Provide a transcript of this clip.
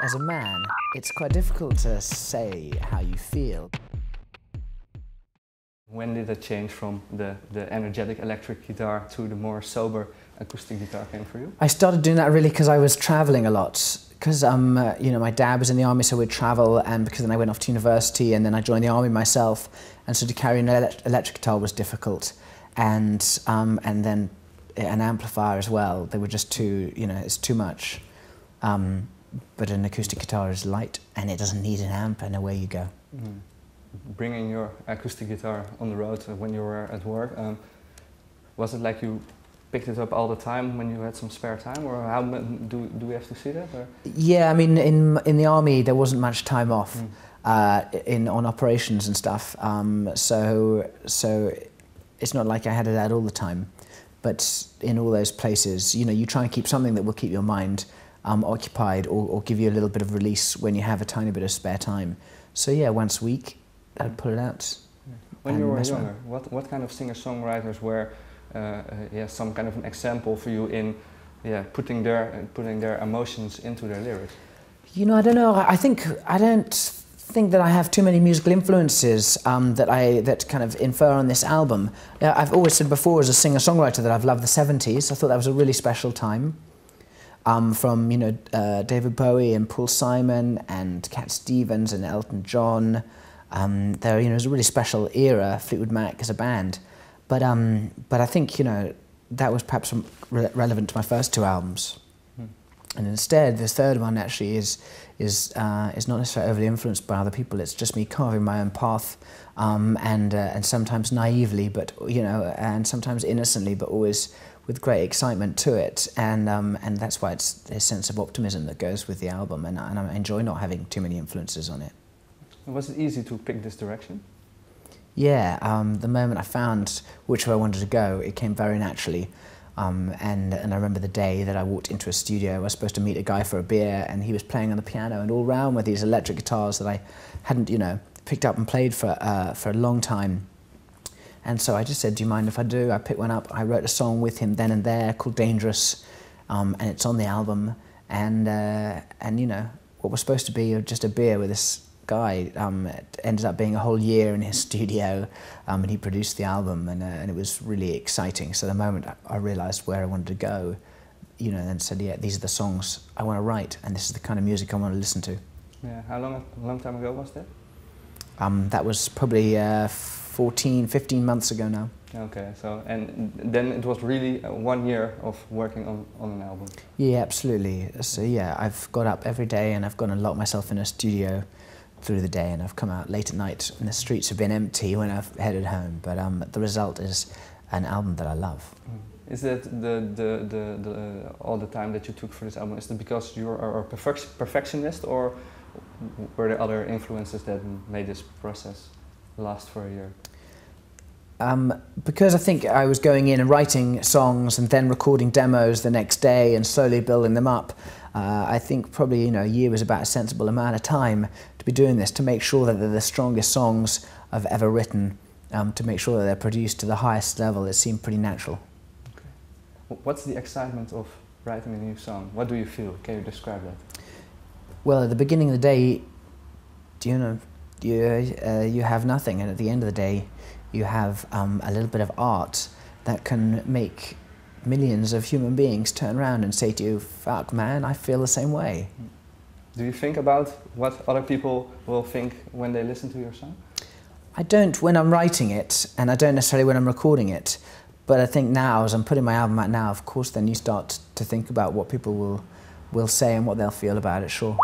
As a man, it's quite difficult to say how you feel. When did it change from the energetic electric guitar to the more sober acoustic guitar came for you? I started doing that really because I was traveling a lot. Because you know, my dad was in the army, so we'd travel, and because then I went off to university, and then I joined the army myself, and so to carry an electric guitar was difficult, and then an amplifier as well. They were just too, you know, it's too much. But an acoustic guitar is light, and it doesn't need an amp, and away you go. Mm. Bringing your acoustic guitar on the road when you were at work, was it like you picked it up all the time when you had some spare time, or how do we have to see that? Or? Yeah, I mean, in the army there wasn't much time off on operations and stuff, so it's not like I had it out all the time. But in all those places, you know, you try and keep something that will keep your mind occupied or give you a little bit of release when you have a tiny bit of spare time. So yeah, once a week I'd pull it out. When you were younger, what kind of singer-songwriters were some kind of an example for you in putting their emotions into their lyrics? You know, I don't know. I don't think that I have too many musical influences that kind of infer on this album. I've always said before as a singer-songwriter that I've loved the 70s. I thought that was a really special time. From, you know, David Bowie and Paul Simon and Cat Stevens and Elton John. There, you know, it was a really special era, Fleetwood Mac as a band. But I think, you know, that was perhaps relevant to my first two albums. And instead, the third one actually is not necessarily overly influenced by other people. It's just me carving my own path, and sometimes naively, but you know, and sometimes innocently, but always with great excitement to it. And that's why it's a sense of optimism that goes with the album. And I enjoy not having too many influences on it. Was it easy to pick this direction? Yeah, the moment I found which way I wanted to go, it came very naturally. And I remember the day that I walked into a studio. I was supposed to meet a guy for a beer, and he was playing on the piano and all round with these electric guitars that I hadn't, you know, picked up and played for a long time. And so I just said, do you mind if I do? I picked one up. I wrote a song with him then and there called Dangerous, and it's on the album. And you know, what was supposed to be just a beer with this guy it ended up being a whole year in his studio, and he produced the album, and it was really exciting. So the moment I realised where I wanted to go, you know, then said, yeah, these are the songs I want to write, and this is the kind of music I want to listen to. Yeah, how long time ago was that? That was probably 14, 15 months ago now. Okay, so and then it was really 1 year of working on an album. Yeah, absolutely. So yeah, I've got up every day and I've gone and locked myself in a studio through the day, and I've come out late at night and the streets have been empty when I've headed home. But the result is an album that I love. Is that all the time that you took for this album? Is it because you're a perfectionist, or were there other influences that made this process last for a year? Because I think I was going in and writing songs and then recording demos the next day and slowly building them up. I think probably, you know, a year was about a sensible amount of time to be doing this, to make sure that they're the strongest songs I've ever written, to make sure that they're produced to the highest level. It seemed pretty natural. Okay. What's the excitement of writing a new song? What do you feel? Can you describe that? Well, at the beginning of the day, you know, you have nothing, and at the end of the day, you have a little bit of art that can make millions of human beings turn around and say to you, fuck man, I feel the same way. Do you think about what other people will think when they listen to your song? I don't when I'm writing it, and I don't necessarily when I'm recording it, but I think now, as I'm putting my album out now, of course then you start to think about what people will say and what they'll feel about it, sure.